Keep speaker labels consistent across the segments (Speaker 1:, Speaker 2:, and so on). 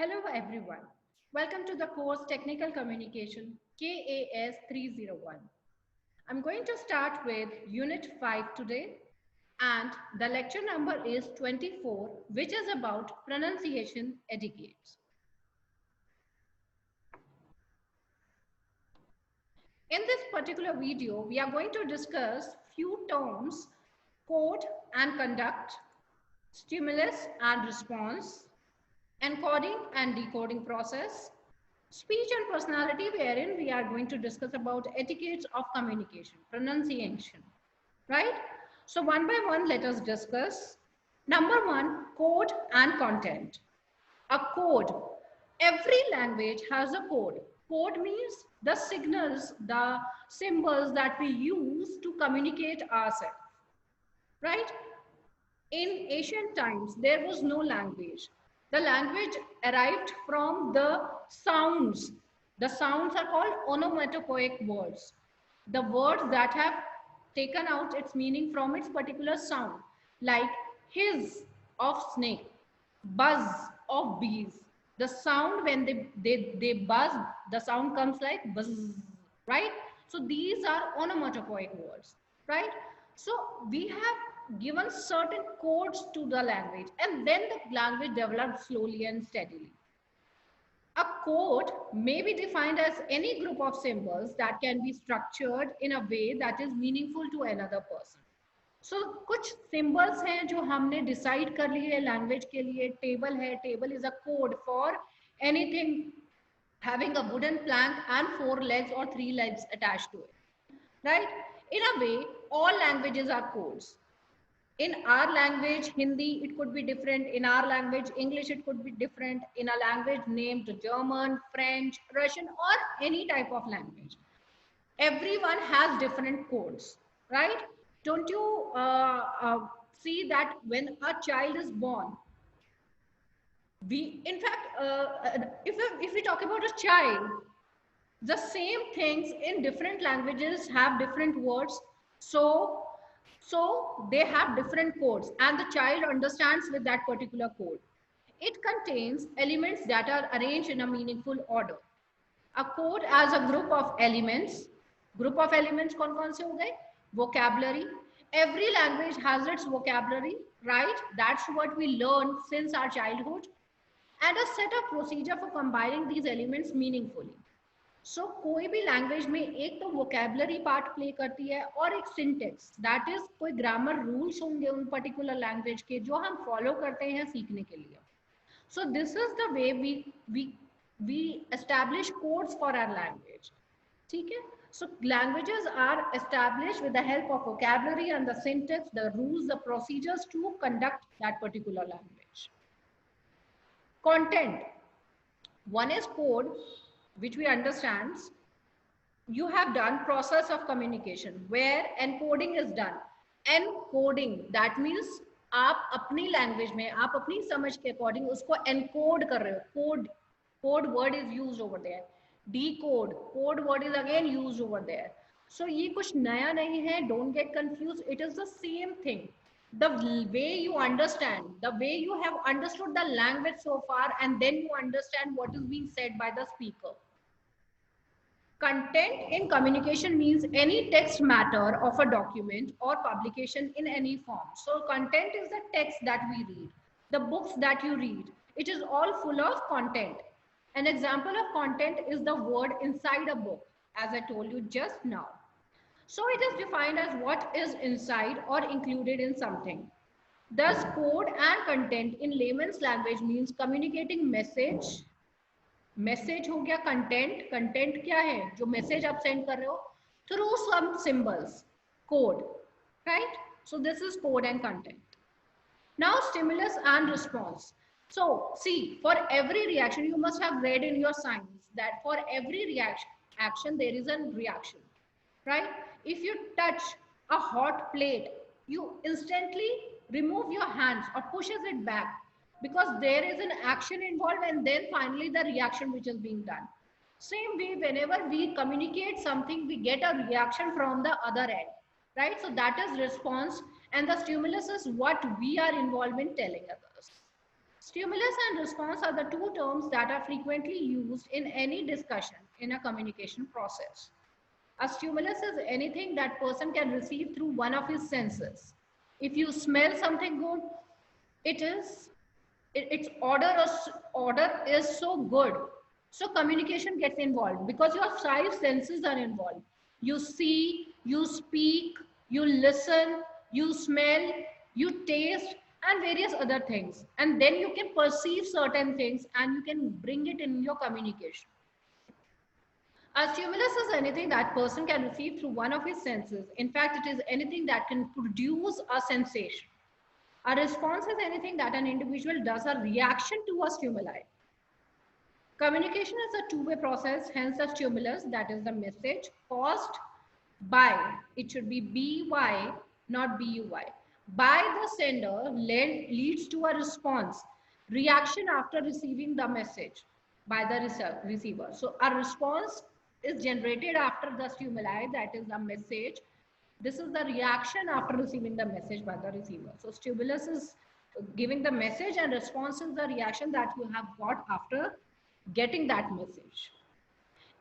Speaker 1: Hello everyone. Welcome to the course Technical Communication KAS 301. I'm going to start with Unit 5 today and the lecture number is 24, which is about pronunciation etiquette. In this particular video, we are going to discuss few terms: code and conduct, stimulus and response, encoding and decoding process, speech and personality, wherein we are going to discuss about etiquettes of communication, pronunciation, right? So one by one, let us discuss. Number one, code and content. A code. Every language has a code. Code means the signals, the symbols that we use to communicate ourselves, right? In ancient times, there was no language. The language arrived from the sounds. The sounds are called onomatopoeic words. The words that have taken out its meaning from its particular sound, like hiss of snake, buzz of bees. The sound when they buzz, the sound comes like buzz, right? So these are onomatopoeic words, right? So we have given certain codes to the language, and then the language developed slowly and steadily. A code may be defined as any group of symbols that can be structured in a way that is meaningful to another person. So कुछ symbols हैं जो हमने decide कर लिए है language के लिए. Table है, table is a code for anything having a wooden plank and 4 legs or 3 legs attached to it, right? In a way, all languages are codes. In our language, Hindi, it could be different. In our language, English, it could be different. In a language named German, French, Russian, or any type of language, everyone has different codes, right? Don't you see that when a child is born, we, in fact, if we talk about a child, the same things in different languages have different words. So they have different codes and the child understands with that particular code. It contains elements that are arranged in a meaningful order. A code as a group of elements. Group of elements कौन कौन से हो गए? Vocabulary. Every language has its vocabulary, right? That's what we learn since our childhood. And a set of procedure for combining these elements meaningfully. सो कोई भी language में एक तो वोकेबलरी पार्ट प्ले करती है और एक सिंटेक्स, दैट इज कोई ग्रामर रूल्स होंगे उन पर्टिकुलर लैंग्वेज के जो हम फॉलो करते हैं सीखने के लिए. So this is the way we establish codes for our language. ठीक है. So languages are established with the help of vocabulary and the syntax, the rules, the procedures to conduct that particular language. Content. One is code, which we understand. You have done process of communication where encoding is done. Encoding, that means आप अपनी language में आप अपनी समझ के according उसको encode कर रहे हो. Code word is used over there. decode, code word is again used over there. So ये कुछ नया नहीं है. Don't get confused. It is the same thing. The way you understand, the way you have understood the language so far, and then you understand what is being said by the speaker. Content in communication means any text matter of a document or publication in any form. So content is the text that we read, the books that you read. It is all full of content. An example of content is the word inside a book, as I told you just now. So it is defined as what is inside or included in something. Thus, code and content in layman's language means communicating message. Message हो गया. Content, content क्या है? जो message आप send कर रहे हो through some symbols, code, right? So this is code and content. Now stimulus and response. So see, for every reaction, you must have read in your science that for every action there is a reaction, right? If you touch a hot plate, you instantly remove your hands or pushes it back because there is an action involved and then finally the reaction which is being done. Same way, whenever we communicate something, we get a reaction from the other end, right? So that is response, and the stimulus is what we are involved in telling others. Stimulus and response are the two terms that are frequently used in any discussion in a communication process. A stimulus is anything that person can receive through one of his senses. If you smell something good, it is its order is so good. So communication gets involved because your five senses are involved. You see, you speak, you listen, you smell, you taste, and various other things. And then you can perceive certain things and you can bring it in your communication. A stimulus is anything that person can receive through one of his senses. In fact, it is anything that can produce a sensation. A response is anything that an individual does a reaction to a stimuli. Communication is a two-way process, hence the stimulus, that is the message, caused by, it should be by, not bui, by the sender leads to a response, reaction after receiving the message by the receiver. So a response is generated after the stimuli, that is the message. This is the reaction after receiving the message by the receiver. So stimulus is giving the message and response is the reaction that you have got after getting that message.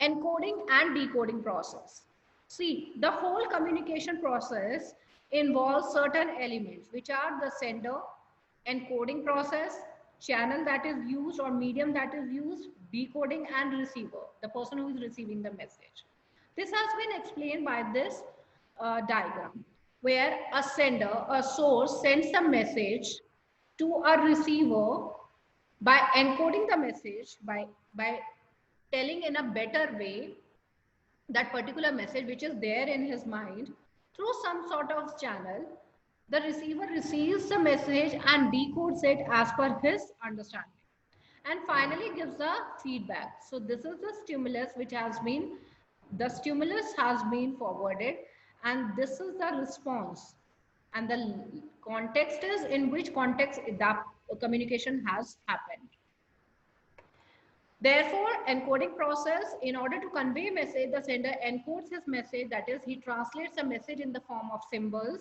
Speaker 1: Encoding and decoding process. See, the whole communication process involves certain elements, which are the sender, encoding process, channel that is used or medium that is used, decoding and receiver, the person who is receiving the message. This has been explained by this diagram, where a sender, a source sends a message to a receiver by encoding the message, by telling in a better way that particular message which is there in his mind through some sort of channel. The receiver receives the message and decodes it as per his understanding and finally gives the feedback. So this is the stimulus which has been, the stimulus has been forwarded and this is the response, and the context is in which context that communication has happened. Therefore, encoding process, in order to convey message, the sender encodes his message, that is, he translates a message in the form of symbols.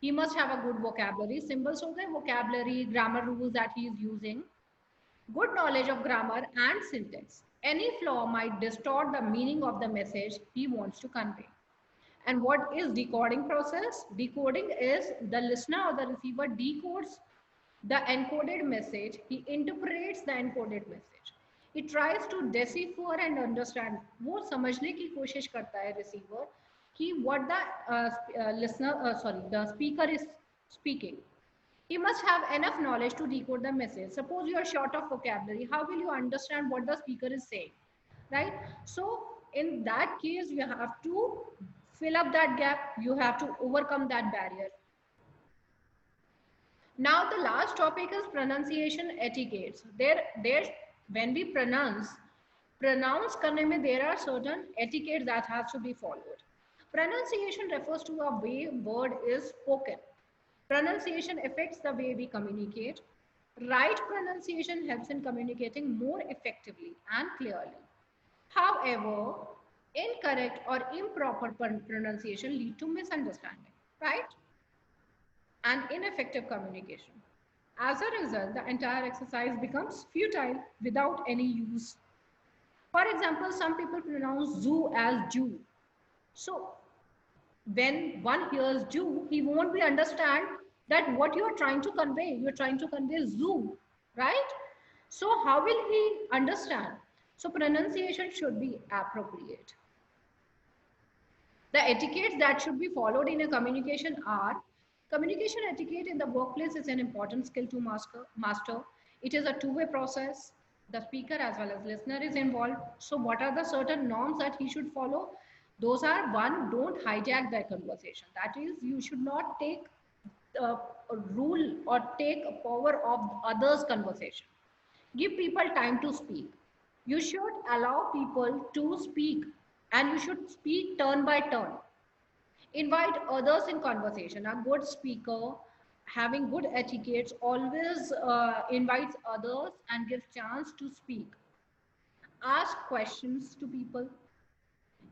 Speaker 1: He must have a good vocabulary. Symbols हो गए, vocabulary, grammar rules that he is using, good knowledge of grammar and syntax. Any flaw might distort the meaning of the message he wants to convey. And what is decoding process? Decoding is the listener or the receiver decodes the encoded message. He interprets the encoded message. He tries to decipher and understand. वो समझने की कोशिश करता है receiver कि what the speaker is speaking. He must have enough knowledge to decode the message. Suppose you are short of vocabulary, how will you understand what the speaker is saying, right? So in that case, you have to fill up that gap. You have to overcome that barrier. Now the last topic is pronunciation etiquettes. When we pronounce करने में there are certain etiquettes that has to be followed. Pronunciation refers to a way word is spoken. Pronunciation affects the way we communicate. Right pronunciation helps in communicating more effectively and clearly. However, incorrect or improper pronunciation lead to misunderstanding, right? And ineffective communication. As a result, the entire exercise becomes futile without any use. For example, some people pronounce zoo as Jew. So when one hears Jew, he won't be understand that what you are trying to convey. You are trying to convey zoo, right? So how will he understand? So pronunciation should be appropriate. The etiquettes that should be followed in a communication are: communication etiquette in the workplace is an important skill to master. It is a two-way process. The speaker as well as listener is involved. So what are the certain norms that he should follow? Those are: one, don't hijack the conversation. That is, you should not take a rule or take a power of others' conversation. Give people time to speak. You should allow people to speak and you should speak turn by turn. Invite others in conversation. A good speaker, having good etiquettes, always invites others and gives chance to speak. Ask questions to people.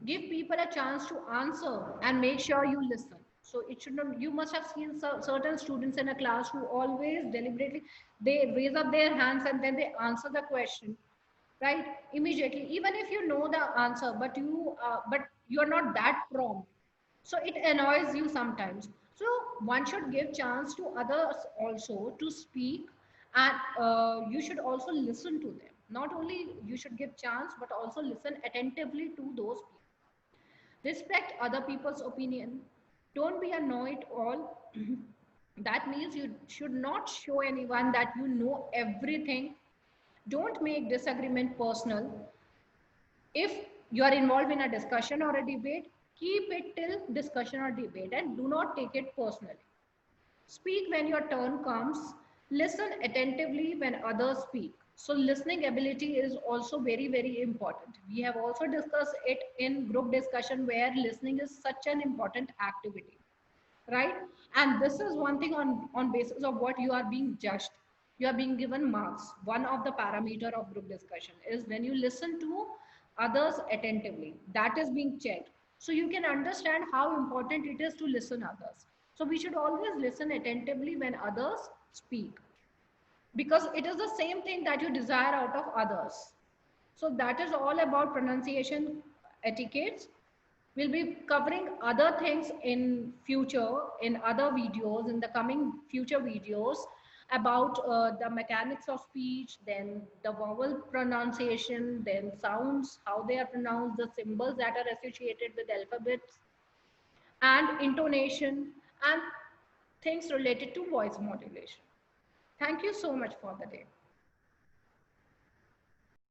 Speaker 1: Give people a chance to answer and make sure you listen. So it should not, you must have seen certain students in a class who always deliberately, they raise up their hands and then they answer the question, right? Immediately, even if you know the answer, but you are not that prompt. So it annoys you sometimes. So one should give chance to others also to speak, and you should also listen to them. Not only you should give chance, but also listen attentively to those people. Respect other people's opinion. Don't be a know-it-all. That means you should not show anyone that you know everything. Don't make disagreement personal. If you are involved in a discussion or a debate, keep it till discussion or debate and do not take it personally. Speak when your turn comes. Listen attentively when others speak. So listening ability is also very, very important. We have also discussed it in group discussion where listening is such an important activity, right? And this is one thing on basis of what you are being judged. You are being given marks. One of the parameter of group discussion is when you listen to others attentively. That is being checked. So you can understand how important it is to listen others. So we should always listen attentively when others speak, because it is the same thing that you desire out of others. So that is all about pronunciation etiquettes. We'll be covering other things in future, in other videos, in the coming future videos about the mechanics of speech, then the vowel pronunciation, then sounds, how they are pronounced, the symbols that are associated with alphabets, and intonation, and things related to voice modulation. Thank you so much for the day.